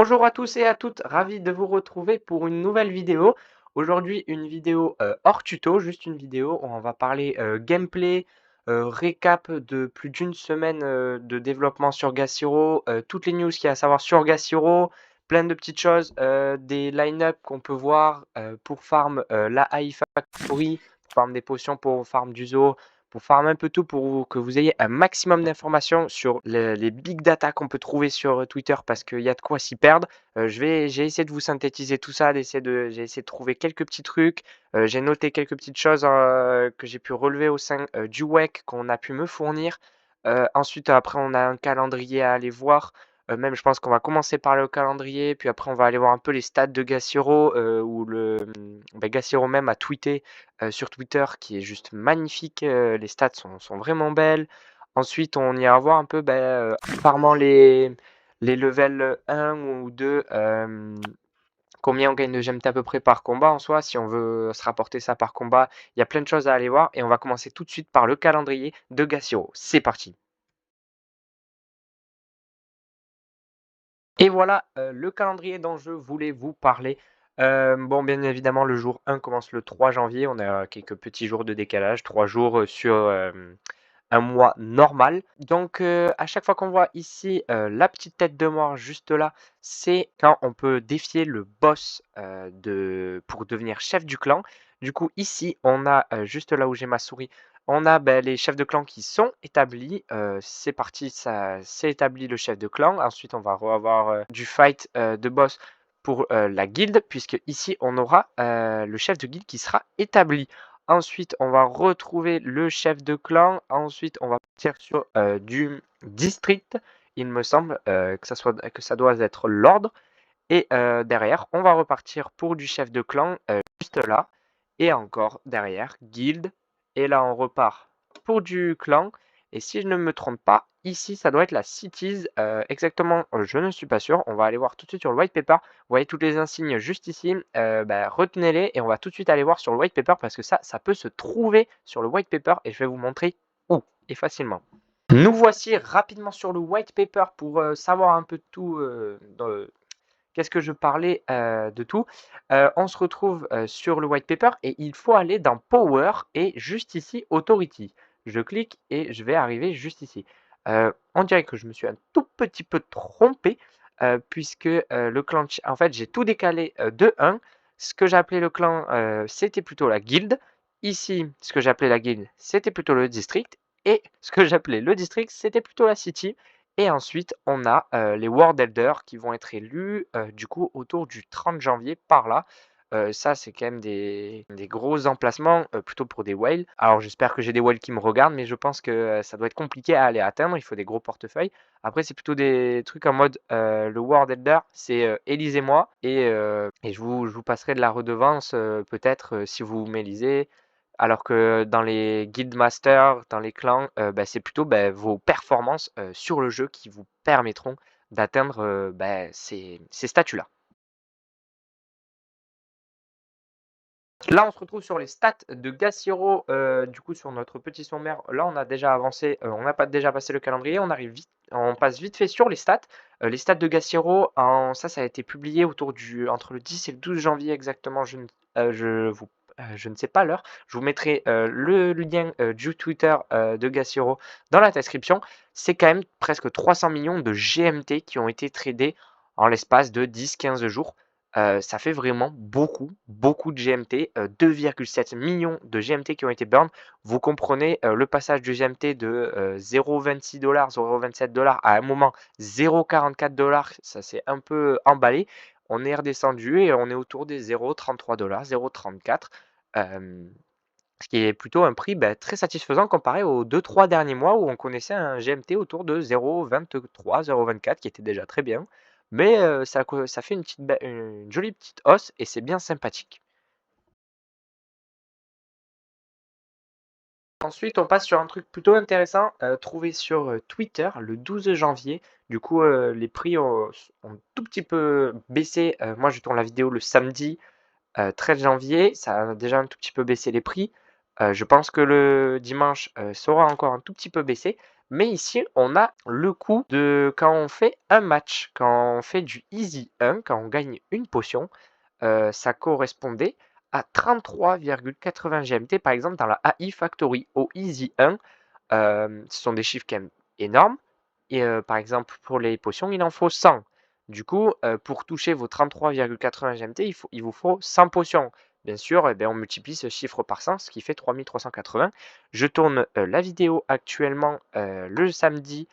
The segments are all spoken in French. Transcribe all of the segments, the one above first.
Bonjour à tous et à toutes, ravi de vous retrouver pour une nouvelle vidéo. Aujourd'hui, une vidéo hors tuto, juste une vidéo où on va parler gameplay, récap de plus d'une semaine de développement sur Gashiro, toutes les news qu'il y a à savoir sur Gashiro, plein de petites choses, des line-up qu'on peut voir pour farm la High Factory, pour farm des potions, pour farm du zoo, pour farm un peu tout, pour que vous ayez un maximum d'informations sur les big data qu'on peut trouver sur Twitter parce qu'il y a de quoi s'y perdre. J'ai essayé de vous synthétiser tout ça, j'ai essayé de trouver quelques petits trucs. J'ai noté quelques petites choses que j'ai pu relever au sein du WEC qu'on a pu me fournir. Ensuite, après, on a un calendrier à aller voir. Même, je pense qu'on va commencer par le calendrier, puis après, on va aller voir un peu les stats de Gashiro, où Gashiro même a tweeté sur Twitter, qui est juste magnifique. Les stats sont vraiment belles. Ensuite, on ira voir un peu, farmant les levels 1 ou 2, combien on gagne de GMT à peu près par combat en soi, si on veut se rapporter ça par combat. Il y a plein de choses à aller voir et on va commencer tout de suite par le calendrier de Gashiro. C'est parti. Et voilà le calendrier dont je voulais vous parler. Bon, bien évidemment, le jour 1 commence le 3 janvier. On a quelques petits jours de décalage, 3 jours sur un mois normal. Donc, à chaque fois qu'on voit ici la petite tête de mort juste là, c'est quand on peut défier le boss pour devenir chef du clan. Du coup, ici, on a juste là où j'ai ma souris, on a les chefs de clan qui sont établis. C'est parti, ça c'est établi le chef de clan. Ensuite, on va avoir du fight de boss pour la guilde, puisque ici, on aura le chef de guilde qui sera établi. Ensuite, on va retrouver le chef de clan. Ensuite, on va partir sur du district. Il me semble que ça doit être l'ordre. Et derrière, on va repartir pour du chef de clan juste là. Et encore derrière, guild. Et là, on repart pour du clan. Et si je ne me trompe pas, ici, ça doit être la cities. Exactement, je ne suis pas sûr. On va aller voir tout de suite sur le white paper. Vous voyez toutes les insignes juste ici. Retenez-les et on va tout de suite aller voir sur le white paper parce que ça peut se trouver sur le white paper et je vais vous montrer où et facilement. Nous voici rapidement sur le white paper pour savoir un peu de tout. Qu'est-ce que je parlais de tout. On se retrouve sur le white paper et il faut aller dans Power et juste ici Authority. Je clique et je vais arriver juste ici. On dirait que je me suis un tout petit peu trompé puisque le clan, en fait j'ai tout décalé de 1. Ce que j'appelais le clan, c'était plutôt la guilde. Ici, ce que j'appelais la guilde, c'était plutôt le district. Et ce que j'appelais le district, c'était plutôt la city. Et ensuite, on a les World Elders qui vont être élus du coup autour du 30 janvier par là. Ça, c'est quand même des gros emplacements plutôt pour des whales. Alors, j'espère que j'ai des whales qui me regardent, mais je pense que ça doit être compliqué à aller atteindre. Il faut des gros portefeuilles. Après, c'est plutôt des trucs en mode le World Elder, c'est élisez-moi et je vous passerai de la redevance peut-être si vous m'élisez. Alors que dans les guild masters, dans les clans, c'est plutôt vos performances sur le jeu qui vous permettront d'atteindre ces statuts-là. Là, on se retrouve sur les stats de Gashiro, du coup sur notre petit sommaire. Là, on a déjà avancé, on n'a pas déjà passé le calendrier, on passe vite fait sur les stats. Les stats de Gashiro, ça a été publié entre le 10 et le 12 janvier exactement. Je ne sais pas l'heure. Je vous mettrai le lien du Twitter de Gashiro dans la description. C'est quand même presque 300 millions de GMT qui ont été tradés en l'espace de 10-15 jours. Ça fait vraiment beaucoup, beaucoup de GMT, 2,7 millions de GMT qui ont été burn. Vous comprenez le passage du GMT de 0,26 $, 0,27 $ à un moment 0,44 $, ça s'est un peu emballé. On est redescendu et on est autour des 0,33 $, 0,34 $. Ce qui est plutôt un prix très satisfaisant comparé aux 2-3 derniers mois où on connaissait un GMT autour de 0,23, 0,24 qui était déjà très bien. Mais ça fait une jolie petite hausse et c'est bien sympathique. Ensuite, on passe sur un truc plutôt intéressant trouvé sur Twitter le 12 janvier. Du coup, les prix ont tout petit peu baissé. Moi, je tourne la vidéo le samedi 13 janvier. Ça a déjà un tout petit peu baissé les prix. Je pense que le dimanche, ça aura encore un tout petit peu baissé. Mais ici, on a le coût de quand on fait un match, quand on fait du Easy 1, quand on gagne une potion, ça correspondait à 33,80 GMT, par exemple, dans la AI Factory. Au Easy 1, ce sont des chiffres quand même énormes. Et par exemple, pour les potions, il en faut 100. Du coup, pour toucher vos 33,80 GMT, il vous faut 100 potions. Bien sûr, eh bien, on multiplie ce chiffre par 100, ce qui fait 3380. Je tourne la vidéo actuellement le samedi.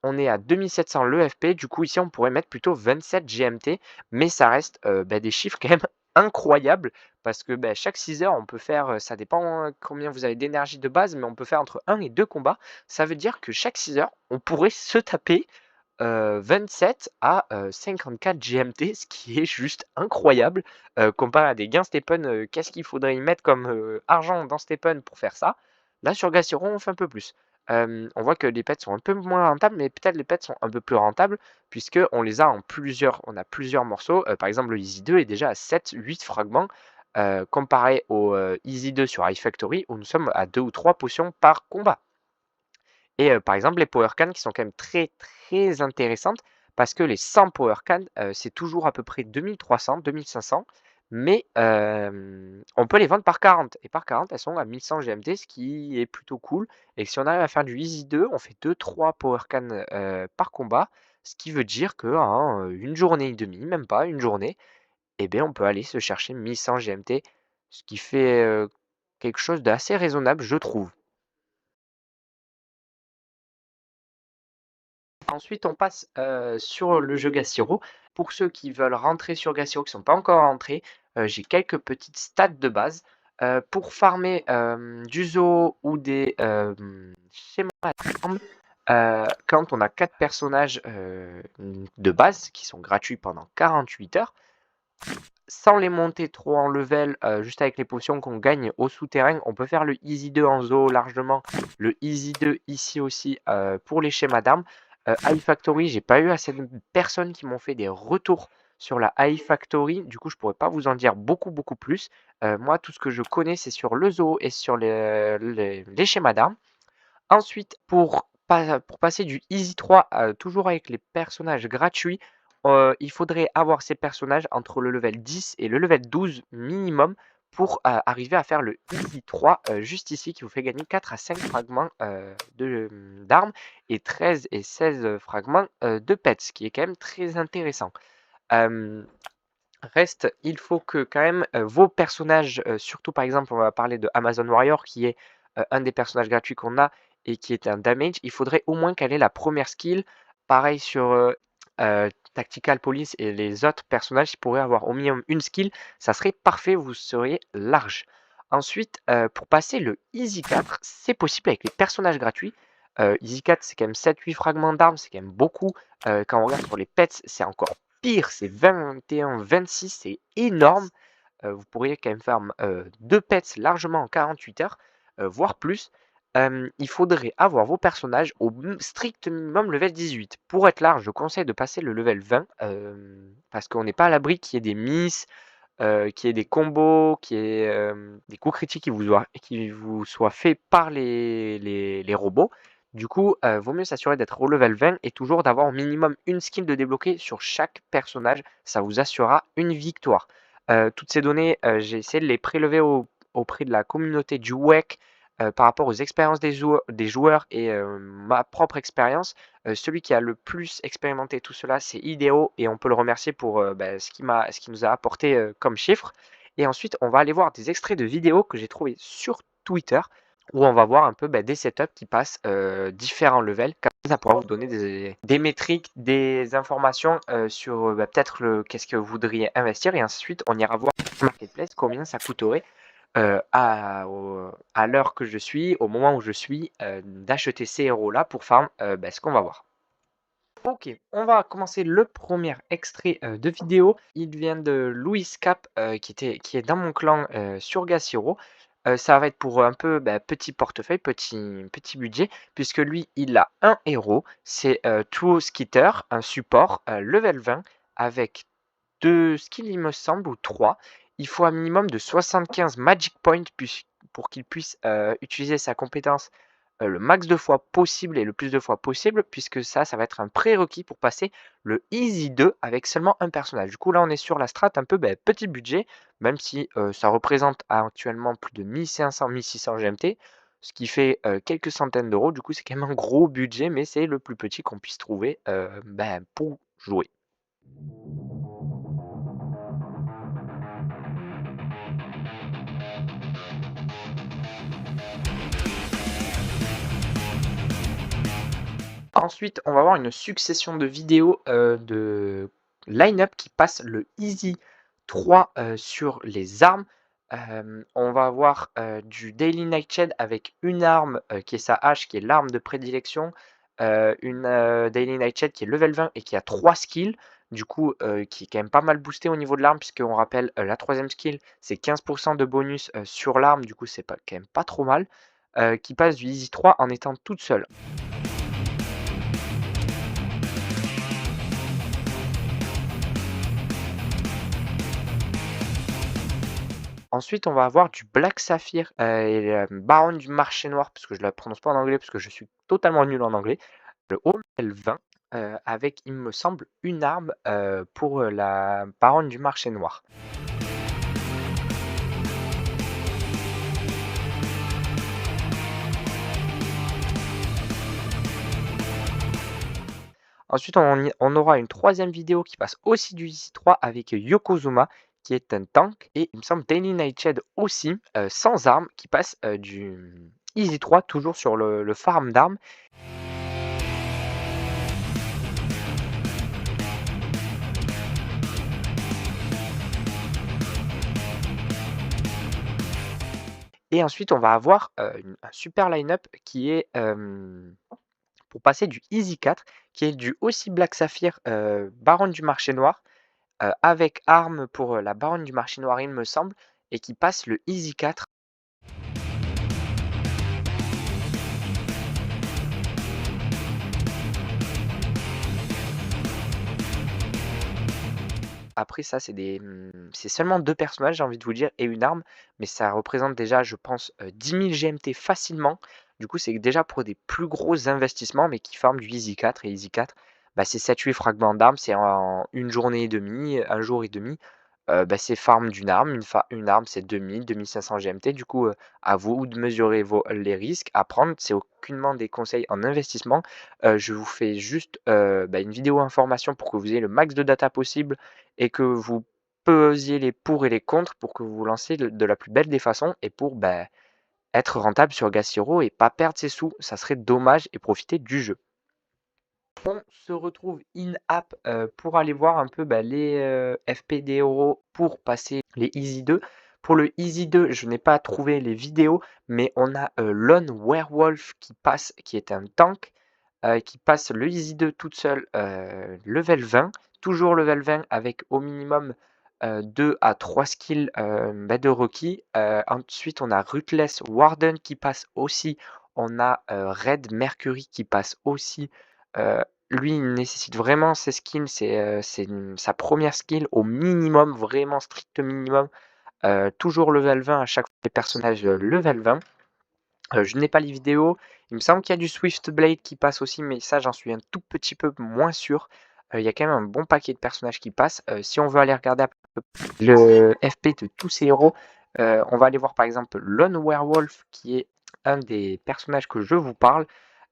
On est à 2700 l'EFP. Du coup, ici, on pourrait mettre plutôt 27 GMT. Mais ça reste des chiffres quand même incroyables. Parce que chaque 6 heures, on peut faire, ça dépend combien vous avez d'énergie de base, mais on peut faire entre 1 et 2 combats. Ça veut dire que chaque 6 heures, on pourrait se taper 27 à 54 GMT, ce qui est juste incroyable. Comparé à des gains Stephen, qu'est-ce qu'il faudrait y mettre comme argent dans Stephen pour faire ça? Là, sur Gassiro, on fait un peu plus. On voit que les pets sont un peu moins rentables, mais peut-être les pets sont un peu plus rentables, puisque on les a en plusieurs, on a plusieurs morceaux. Par exemple, le Easy 2 est déjà à 7-8 fragments, comparé au Easy 2 sur iFactory, où nous sommes à 2 ou 3 potions par combat. Et par exemple, les power cans qui sont quand même très, très intéressantes parce que les 100 power cans, c'est toujours à peu près 2300-2500, mais on peut les vendre par 40 et par 40, elles sont à 1100 GMT, ce qui est plutôt cool. Et si on arrive à faire du Easy 2, on fait 2-3 power cans par combat, ce qui veut dire qu'en une journée et demie, même pas une journée, eh bien, on peut aller se chercher 1100 GMT, ce qui fait quelque chose d'assez raisonnable, je trouve. Ensuite, on passe sur le jeu Gassiro. Pour ceux qui veulent rentrer sur Gassiro, qui ne sont pas encore rentrés, j'ai quelques petites stats de base. Pour farmer du zoo ou des schémas d'armes, quand on a 4 personnages de base qui sont gratuits pendant 48 heures, sans les monter trop en level, juste avec les potions qu'on gagne au souterrain, on peut faire le Easy 2 en zoo largement, le Easy 2 ici aussi pour les schémas d'armes. iFactory, j'ai pas eu assez de personnes qui m'ont fait des retours sur la iFactory, du coup je pourrais pas vous en dire beaucoup beaucoup plus. Moi tout ce que je connais c'est sur le zoo et sur les schémas d'armes. Ensuite, pour passer du Easy 3 toujours avec les personnages gratuits, il faudrait avoir ces personnages entre le level 10 et le level 12 minimum pour arriver à faire le Easy 3 juste ici qui vous fait gagner 4 à 5 fragments d'armes et 13 et 16 fragments de pets, ce qui est quand même très intéressant. Euh, Reste, il faut que quand même vos personnages, surtout par exemple, on va parler de Amazon Warrior qui est un des personnages gratuits qu'on a et qui est un damage, il faudrait au moins qu'elle ait la première skill. Pareil sur Tactical Police et les autres personnages qui pourraient avoir au minimum une skill, ça serait parfait, vous seriez large. Ensuite, pour passer le Easy 4, c'est possible avec les personnages gratuits. Easy 4, c'est quand même 7-8 fragments d'armes, c'est quand même beaucoup. Quand on regarde sur les pets, c'est encore pire, c'est 21-26, c'est énorme. Vous pourriez quand même faire 2 pets largement en 48 heures, voire plus. Il faudrait avoir vos personnages au strict minimum level 18. Pour être large, je conseille de passer le level 20, parce qu'on n'est pas à l'abri qu'il y ait des miss, qu'il y ait des combos, qu'il y ait des coups critiques qui vous soient faits par les robots. Du coup, vaut mieux s'assurer d'être au level 20 et toujours d'avoir au minimum une skill de débloquer sur chaque personnage. Ça vous assurera une victoire. Toutes ces données, j'ai essayé de les prélever auprès de la communauté du WEC par rapport aux expériences des joueurs et ma propre expérience. Celui qui a le plus expérimenté tout cela, c'est Ideo et on peut le remercier pour ce qu'il nous a apporté comme chiffres. Et ensuite, on va aller voir des extraits de vidéos que j'ai trouvés sur Twitter où on va voir un peu des setups qui passent différents levels. Comme ça pourra vous donner des métriques, des informations sur peut-être qu'est-ce que vous voudriez investir. Et ensuite, on ira voir sur Marketplace combien ça coûterait à l'heure que je suis, au moment où je suis, d'acheter ces héros-là pour farm, ce qu'on va voir. Ok, on va commencer le premier extrait de vidéo. Il vient de Louis Cap qui est dans mon clan sur Gassiro. Ça va être pour un peu petit portefeuille, petit budget, puisque lui il a un héros, c'est Tuo Skitter, un support level 20 avec 2 skills il me semble ou 3. Il faut un minimum de 75 Magic Points pour qu'il puisse utiliser sa compétence le max de fois possible et le plus de fois possible, puisque ça va être un prérequis pour passer le Easy 2 avec seulement un personnage. Du coup, là, on est sur la strat un peu, petit budget, même si, ça représente actuellement plus de 1 500-1 600 GMT, ce qui fait, quelques centaines d'euros. Du coup, c'est quand même un gros budget, mais c'est le plus petit qu'on puisse trouver, pour jouer. Ensuite, on va avoir une succession de vidéos, de line-up qui passe le Easy 3, sur les armes. On va avoir, du Daily Nightshade avec une arme, qui est sa hache, qui est l'arme de prédilection, une, Daily Nightshade qui est level 20 et qui a 3 skills, du coup, qui est quand même pas mal boosté au niveau de l'arme puisqu'on rappelle, la troisième skill, c'est 15 de bonus, sur l'arme, du coup, c'est pas quand même pas trop mal, qui passe du Easy 3 en étant toute seule. Ensuite, on va avoir du Black Saphir, et la Baronne du marché noir, parce que je la prononce pas en anglais, parce que je suis totalement nul en anglais. Le haut level 20, avec, il me semble, une arme, pour, la Baronne du marché noir. Ensuite, on aura une troisième vidéo qui passe aussi du Easy 3 avec Yokozuna, qui est un tank, et il me semble Daily Nightshade aussi, sans armes, qui passe, du Easy 3 toujours sur le farm d'armes. Et ensuite, on va avoir, un super line-up qui est, pour passer du Easy 4, qui est du aussi Black Saphir, Baronne du marché noir, avec arme pour, la Baronne du marché noir, il me semble, et qui passe le Easy 4. Après ça, c'est seulement 2 personnages, j'ai envie de vous dire, et une arme, mais ça représente déjà, je pense, 10 000 GMT facilement. Du coup, c'est déjà pour des plus gros investissements, mais qui farment du Easy 4, et Easy 4, c'est 7-8 fragments d'armes, c'est en 1 journée et demie, 1 jour et demi. C'est farm d'une arme, une arme c'est 2 000-2 500 GMT. Du coup, à vous de mesurer les risques à prendre. C'est aucunement des conseils en investissement. Je vous fais juste, une vidéo information pour que vous ayez le max de data possible et que vous pesiez les pour et les contre pour que vous vous lanciez de la plus belle des façons et pour, être rentable sur Gas Hero et pas perdre ses sous. Ça serait dommage et profiter du jeu. On se retrouve in-app, pour aller voir un peu, les, FP des héros pour passer les Easy 2. Pour le Easy 2, je n'ai pas trouvé les vidéos, mais on a, Lone Werewolf qui passe, qui est un tank, qui passe le Easy 2 toute seule, level 20. Toujours level 20 avec au minimum, 2 à 3 skills, de requis. Ensuite, on a Ruthless Warden qui passe aussi. On a, Red Mercury qui passe aussi. Lui, il nécessite vraiment ses skills, c'est sa première skill au minimum, vraiment strict minimum, toujours level 20 à chaque fois les personnages, level 20. Je n'ai pas les vidéos, il me semble qu'il y a du Swift Blade qui passe aussi, mais ça, j'en suis un tout petit peu moins sûr. Il y a quand même un bon paquet de personnages qui passent. Si on veut aller regarder un peu le FP de tous ces héros, on va aller voir par exemple Lone Werewolf qui est un des personnages que je vous parle.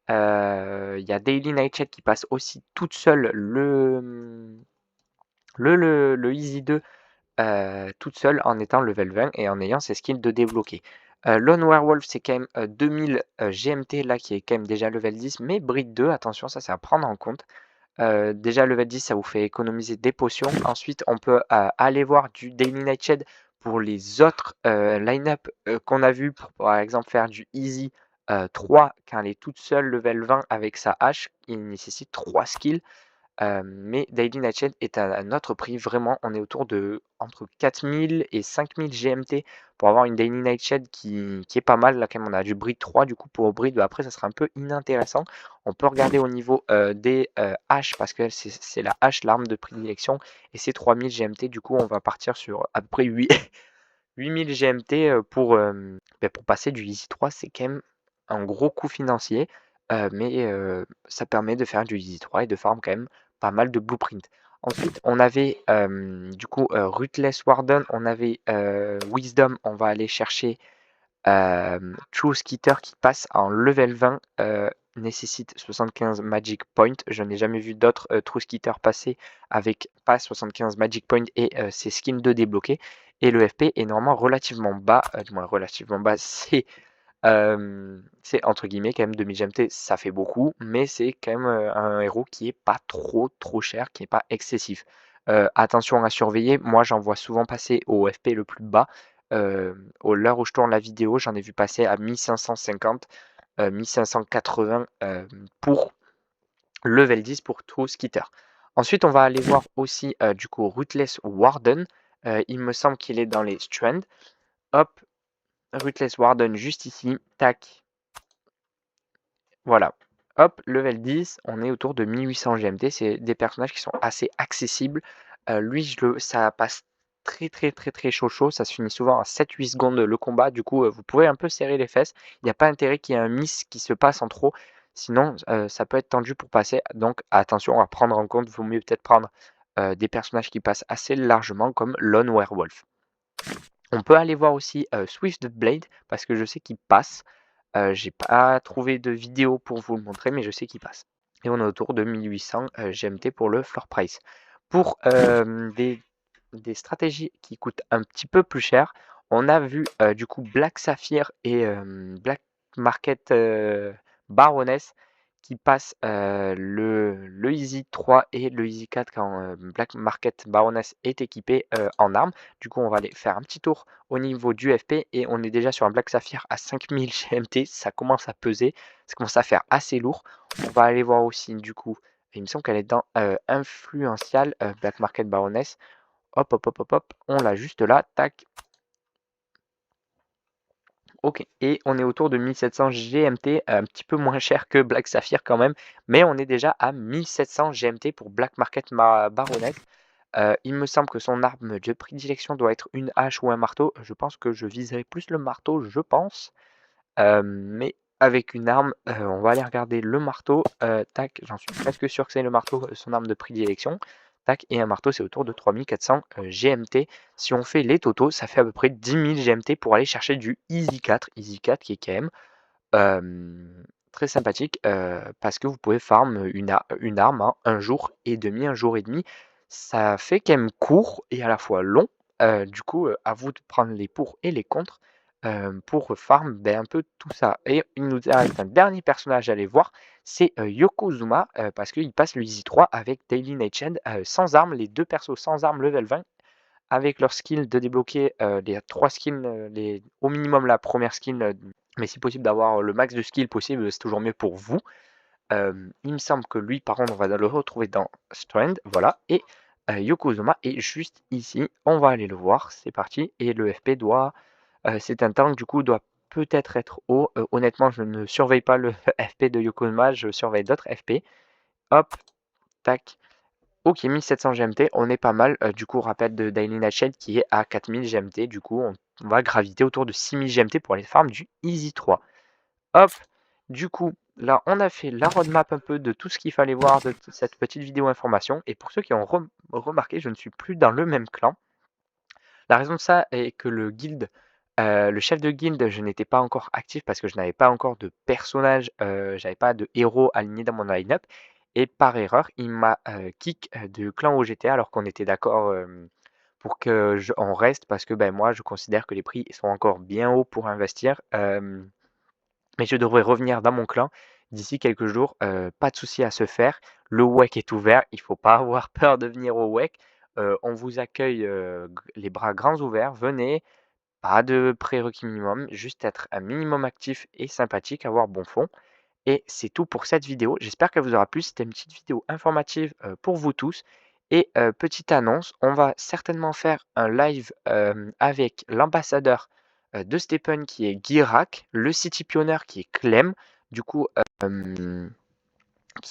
Il y a Daily Nightshade qui passe aussi toute seule le Easy 2, toute seule en étant level 20 et en ayant ses skills de débloquer. Lone Werewolf, c'est quand même 2000 GMT là qui est quand même déjà level 10, mais Bride 2, attention, ça c'est à prendre en compte. Déjà level 10, ça vous fait économiser des potions. Ensuite, on peut aller voir du Daily Nightshade pour les autres line-up qu'on a vu pour par exemple faire du Easy 3 quand elle est toute seule level 20 avec sa hache. Il nécessite 3 skills. Mais Daily Nightshade est à un autre prix. Vraiment, on est autour de entre 4000 et 5000 GMT pour avoir une Daily Nightshade qui est pas mal. Là, quand même, on a du Bride 3. Du coup, pour Bride, après, ça sera un peu inintéressant. On peut regarder au niveau des haches parce que c'est la hache, l'arme de prédilection. Et c'est 3000 GMT. Du coup, on va partir sur à peu près 8000 GMT pour passer du Easy 3. C'est quand même un gros coût financier, mais ça permet de faire du Easy 3 et de farm quand même pas mal de blueprint. Ensuite, on avait du coup Ruthless Warden, on avait Wisdom, on va aller chercher True Skitter qui passe en level 20 nécessite 75 Magic Point. Je n'ai jamais vu d'autres True Skitter passer avec pas 75 Magic Point et ses skins de débloquer. Et le FP est normalement relativement bas, du moins relativement bas, c'est entre guillemets quand même 2000 GMT, ça fait beaucoup, mais c'est quand même un héros qui est pas trop cher, qui est pas excessif. Attention à surveiller, moi j'en vois souvent passer au FP le plus bas. L'heure où je tourne la vidéo, j'en ai vu passer à 1550, 1580 pour level 10 pour True Skitter. Ensuite, on va aller voir aussi du coup Ruthless Warden. Il me semble qu'il est dans les Strand. Hop, Ruthless Warden juste ici. Tac. Voilà. Hop, level 10, on est autour de 1800 GMT. C'est des personnages qui sont assez accessibles. Lui, ça passe très chaud. Ça se finit souvent à 7-8 secondes le combat. Du coup, vous pouvez un peu serrer les fesses. Il n'y a pas intérêt qu'il y ait un miss qui se passe en trop. Sinon, ça peut être tendu pour passer. Donc, attention à prendre en compte. Il vaut mieux peut-être prendre des personnages qui passent assez largement comme Lone Werewolf. On peut aller voir aussi Swift Blade parce que je sais qu'il passe. J'ai pas trouvé de vidéo pour vous le montrer, mais je sais qu'il passe. Et on est autour de 1800 GMT pour le floor price. Pour des stratégies qui coûtent un petit peu plus cher, on a vu du coup Black Sapphire et Black Market Baroness qui passent le Easy 3 et le Easy 4 quand Black Market Baroness est équipé en armes. Du coup, on va aller faire un petit tour au niveau du FP et on est déjà sur un Black Sapphire à 5000 GMT. Ça commence à peser, ça commence à faire assez lourd. On va aller voir aussi du coup, il me semble qu'elle est dans Influential Black Market Baroness. Hop, on l'a juste là, tac. Ok, et on est autour de 1700 GMT, un petit peu moins cher que Black Sapphire quand même, mais on est déjà à 1700 GMT pour Black Market Baroness. Il me semble que son arme de prédilection doit être une hache ou un marteau. Je pense que je viserai plus le marteau, je pense. Mais avec une arme, on va aller regarder le marteau. Tac, j'en suis presque sûr que c'est le marteau, son arme de prédilection. Tac, et un marteau, c'est autour de 3400 GMT. Si on fait les totaux, ça fait à peu près 10 000 GMT pour aller chercher du Easy 4. Easy 4 qui est quand même très sympathique parce que vous pouvez farm une arme en un jour et demi, un jour et demi. Ça fait quand même court et à la fois long. Du coup, à vous de prendre les pour et les contre pour farm un peu tout ça. Et il nous reste un dernier personnage à aller voir, c'est Yokozuna parce qu'il passe le Easy 3 avec Daily Nightshade sans armes, les deux persos sans armes level 20 avec leur skill de débloquer les 3 skins, au minimum la première skin, mais si possible d'avoir le max de skill possible, c'est toujours mieux pour vous. Il me semble que lui, par contre, on va le retrouver dans Strand, voilà. Et Yokozuna est juste ici. On va aller le voir, c'est parti. Et le FP doit, c'est un tank, du coup, doit peut-être être haut. Honnêtement, je ne surveille pas le FP de Yokozuna, je surveille d'autres FP. Hop, tac. Ok, 1700 GMT, on est pas mal. Du coup, rappel de Daily Nightshade qui est à 4000 GMT. Du coup, on va graviter autour de 6000 GMT pour aller farm du Easy 3. Hop, du coup, là, on a fait la roadmap un peu de tout ce qu'il fallait voir de cette petite vidéo information. Et pour ceux qui ont remarqué, je ne suis plus dans le même clan. La raison de ça est que le chef de guilde, je n'étais pas encore actif parce que je n'avais pas encore de personnage, j'avais pas de héros aligné dans mon line-up. Et par erreur, il m'a kick de clan OGTA alors qu'on était d'accord pour que on reste parce que moi je considère que les prix sont encore bien hauts pour investir. Mais je devrais revenir dans mon clan d'ici quelques jours. Pas de souci à se faire. Le WEC est ouvert. Il ne faut pas avoir peur de venir au WEC. On vous accueille les bras grands ouverts. Venez. Pas de prérequis minimum. Juste être un minimum actif et sympathique. Avoir bon fond. Et c'est tout pour cette vidéo. J'espère qu'elle vous aura plu. C'était une petite vidéo informative pour vous tous. Et petite annonce, on va certainement faire un live avec l'ambassadeur de Stephen qui est Guirac, le City Pioneer qui est Clem. Du coup,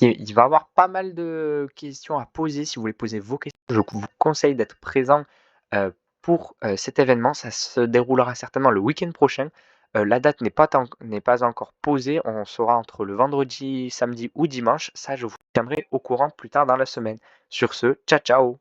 il va avoir pas mal de questions à poser. Si vous voulez poser vos questions, je vous conseille d'être présent pour cet événement. Ça se déroulera certainement le week-end prochain. La date n'est pas encore posée, on saura entre le vendredi, samedi ou dimanche. Ça, je vous tiendrai au courant plus tard dans la semaine. Sur ce, ciao, ciao!